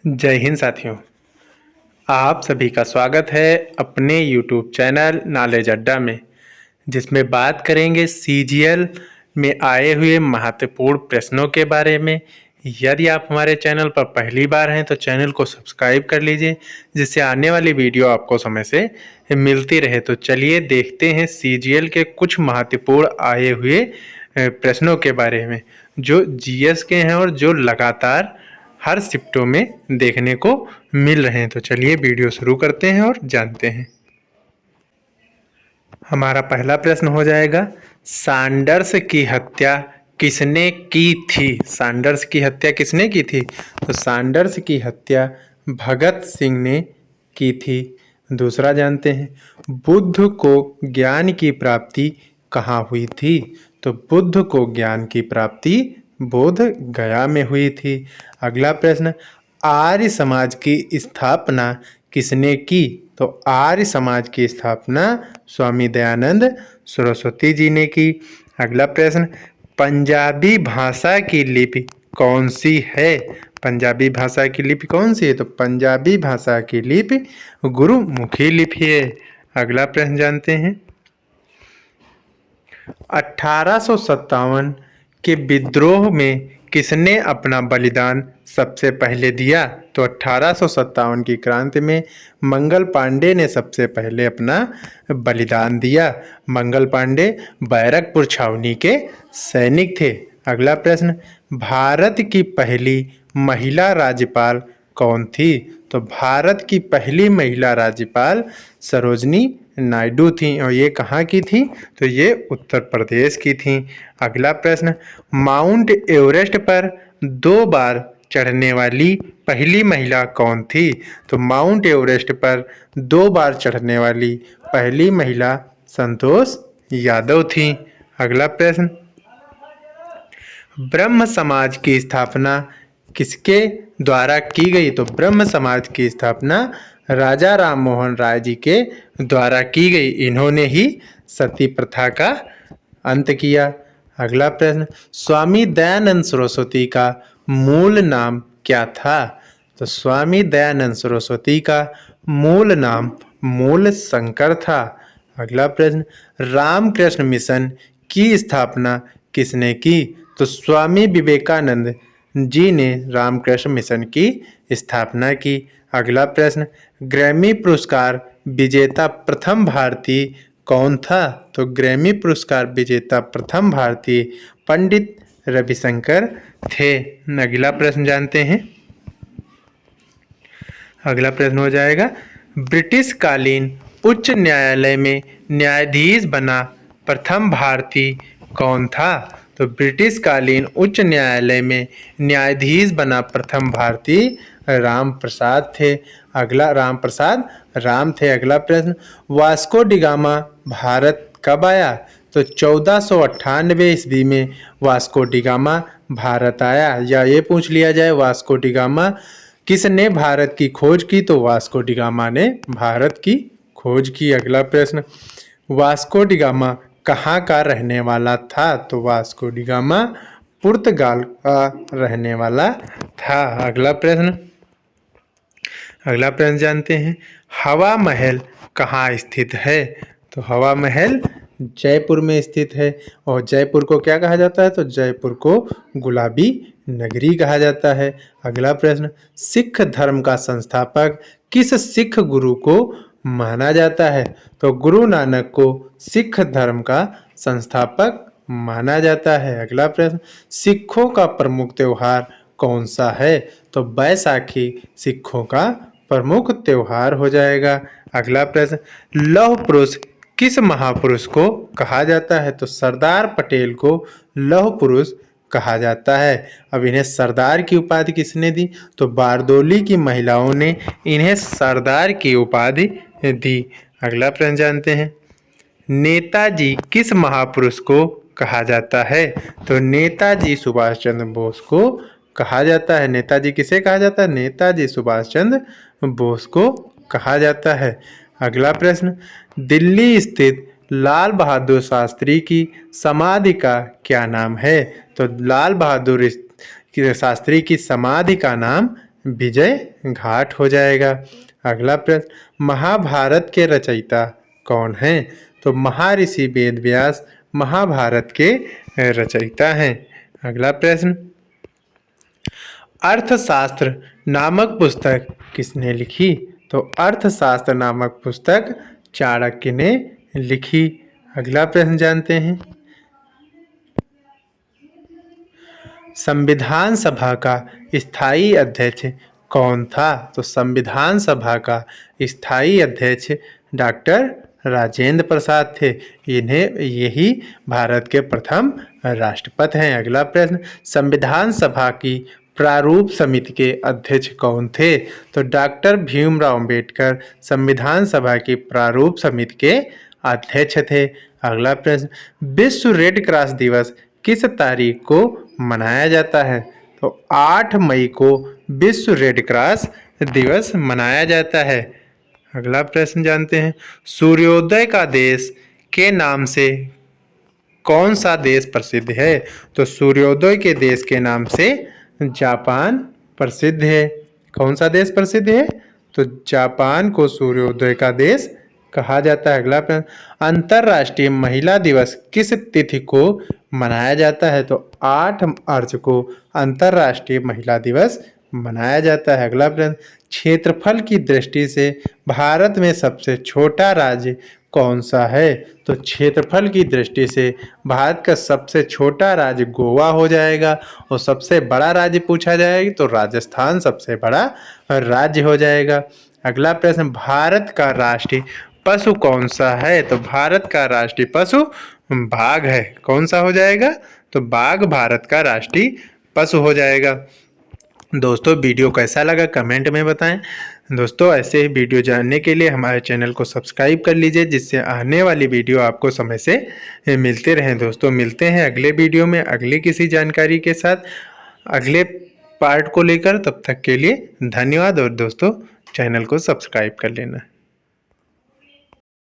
जय हिंद साथियों। आप सभी का स्वागत है अपने YouTube चैनल नॉलेज अड्डा में, जिसमें बात करेंगे सीजीएल में आए हुए महत्वपूर्ण प्रश्नों के बारे में। यदि आप हमारे चैनल पर पहली बार हैं तो चैनल को सब्सक्राइब कर लीजिए, जिससे आने वाली वीडियो आपको समय से मिलती रहे। तो चलिए देखते हैं सीजीएल के कुछ महत्वपूर्ण आए हुए प्रश्नों के बारे में, जो जीएस के हैं और जो लगातार हर शिफ्टों में देखने को मिल रहे हैं। तो चलिए वीडियो शुरू करते हैं और जानते हैं। हमारा पहला प्रश्न हो जाएगा, सैंडर्स की हत्या किसने की थी? सैंडर्स की हत्या किसने की थी? तो सैंडर्स की हत्या भगत सिंह ने की थी। दूसरा जानते हैं, बुद्ध को ज्ञान की प्राप्ति कहाँ हुई थी? तो बुद्ध को ज्ञान की प्राप्ति बोध गया में हुई थी। अगला प्रश्न, आर्य समाज की स्थापना किसने की? तो आर्य समाज की स्थापना स्वामी दयानंद सरस्वती जी ने की। अगला प्रश्न, पंजाबी भाषा की लिपि कौन सी है? पंजाबी भाषा की लिपि कौन सी है? तो पंजाबी भाषा की लिपि गुरुमुखी लिपि है। अगला प्रश्न जानते हैं, 1857 के विद्रोह में किसने अपना बलिदान सबसे पहले दिया? तो 1857 की क्रांति में मंगल पांडे ने सबसे पहले अपना बलिदान दिया। मंगल पांडे बैरकपुर छावनी के सैनिक थे। अगला प्रश्न, भारत की पहली महिला राज्यपाल कौन थी? तो भारत की पहली महिला राज्यपाल सरोजनी नायडू थी, और ये कहाँ की थी? तो ये उत्तर प्रदेश की थी। अगला प्रश्न, माउंट एवरेस्ट पर 2 बार चढ़ने वाली पहली महिला कौन थी? तो माउंट एवरेस्ट पर 2 बार चढ़ने वाली पहली महिला संतोष यादव थी। अगला प्रश्न, ब्रह्म समाज की स्थापना किसके द्वारा की गई? तो ब्रह्म समाज की स्थापना राजा राम मोहन राय जी के द्वारा की गई। इन्होंने ही सती प्रथा का अंत किया। अगला प्रश्न, स्वामी दयानंद सरस्वती का मूल नाम क्या था? तो स्वामी दयानंद सरस्वती का मूल नाम मूल शंकर था। अगला प्रश्न, रामकृष्ण मिशन की स्थापना किसने की? तो स्वामी विवेकानंद जी ने रामकृष्ण मिशन की स्थापना की। अगला प्रश्न, ग्रैमी पुरस्कार विजेता प्रथम भारतीय कौन था? तो ग्रैमी पुरस्कार विजेता प्रथम भारतीय पंडित रविशंकर थे। अगला प्रश्न जानते हैं। अगला प्रश्न हो जाएगा, ब्रिटिश कालीन उच्च न्यायालय में न्यायाधीश बना प्रथम भारतीय कौन था? तो ब्रिटिश कालीन उच्च न्यायालय में न्यायाधीश बना प्रथम भारतीय राम प्रसाद थे। अगला राम थे। अगला प्रश्न, वास्को डिगामा भारत कब आया? तो 1498 ईस्वी में वास्को डिगामा भारत आया। या ये पूछ लिया जाए, वास्को डिगामा किसने भारत की खोज की? तो वास्को डिगामा ने भारत की खोज की। अगला प्रश्न, वास्को डिगामा कहाँ का रहने वाला था? तो वास्को डिगामा पुर्तगाल का रहने वाला था। अगला प्रश्न जानते हैं, हवा महल कहाँ स्थित है? तो हवा महल जयपुर में स्थित है। और जयपुर को क्या कहा जाता है? तो जयपुर को गुलाबी नगरी कहा जाता है। अगला प्रश्न, सिख धर्म का संस्थापक किस सिख गुरु को माना जाता है? तो गुरु नानक को सिख धर्म का संस्थापक माना जाता है। अगला प्रश्न, सिखों का प्रमुख त्योहार कौन सा है? तो बैसाखी सिखों का प्रमुख त्योहार हो जाएगा। अगला प्रश्न, लौह पुरुष किस महापुरुष को कहा जाता है? तो सरदार पटेल को लौह पुरुष कहा जाता है। अब इन्हें सरदार की उपाधि किसने दी? तो बारदोली की महिलाओं ने इन्हें सरदार की उपाधि दी। अगला प्रश्न जानते हैं, नेताजी किस महापुरुष को कहा जाता है? तो नेताजी सुभाष चंद्र बोस को कहा जाता है। नेताजी किसे कहा जाता है? नेताजी सुभाष चंद्र बोस को कहा जाता है। अगला प्रश्न, दिल्ली स्थित लाल बहादुर शास्त्री की समाधि का क्या नाम है? तो लाल बहादुर शास्त्री की समाधि का नाम विजय घाट हो जाएगा। अगला प्रश्न, महाभारत के रचयिता कौन हैं? तो महर्षि वेद व्यास महाभारत के रचयिता हैं। अगला प्रश्न, अर्थशास्त्र नामक पुस्तक किसने लिखी? तो अर्थशास्त्र नामक पुस्तक चाणक्य ने लिखी। अगला प्रश्न जानते हैं, संविधान सभा का स्थायी अध्यक्ष कौन था? तो संविधान सभा का स्थायी अध्यक्ष डॉक्टर राजेंद्र प्रसाद थे। यही भारत के प्रथम राष्ट्रपति हैं। अगला प्रश्न, संविधान सभा की प्रारूप समिति के अध्यक्ष कौन थे? तो डॉक्टर भीमराव अंबेडकर संविधान सभा की प्रारूप समिति के अध्यक्ष थे। अगला प्रश्न, विश्व रेड क्रॉस दिवस किस तारीख को मनाया जाता है? तो 8 मई को विश्व रेड क्रॉस दिवस मनाया जाता है। अगला प्रश्न जानते हैं, सूर्योदय का देश के नाम से कौन सा देश प्रसिद्ध है? तो सूर्योदय के देश के नाम से जापान प्रसिद्ध है। कौन सा देश प्रसिद्ध है? तो जापान को सूर्योदय का देश कहा जाता है। अगला प्रश्न, अंतर्राष्ट्रीय महिला दिवस किस तिथि को मनाया जाता है? तो 8 मार्च को अंतर्राष्ट्रीय महिला दिवस मनाया जाता है। अगला प्रश्न, क्षेत्रफल की दृष्टि से भारत में सबसे छोटा राज्य कौन सा है? तो क्षेत्रफल की दृष्टि से भारत का सबसे छोटा राज्य गोवा हो जाएगा और सबसे बड़ा राज्य पूछा जाएगा तो राजस्थान सबसे बड़ा राज्य हो जाएगा। अगला प्रश्न, भारत का राष्ट्रीय पशु कौन सा है? तो भारत का राष्ट्रीय पशु बाघ है। कौन सा हो जाएगा? तो बाघ भारत का राष्ट्रीय पशु हो जाएगा। दोस्तों वीडियो कैसा लगा कमेंट में बताएं। दोस्तों ऐसे ही वीडियो जानने के लिए हमारे चैनल को सब्सक्राइब कर लीजिए, जिससे आने वाली वीडियो आपको समय से मिलते रहें। दोस्तों मिलते हैं अगले वीडियो में अगले किसी जानकारी के साथ अगले पार्ट को लेकर। तब तक के लिए धन्यवाद और दोस्तों चैनल को सब्सक्राइब कर लेना।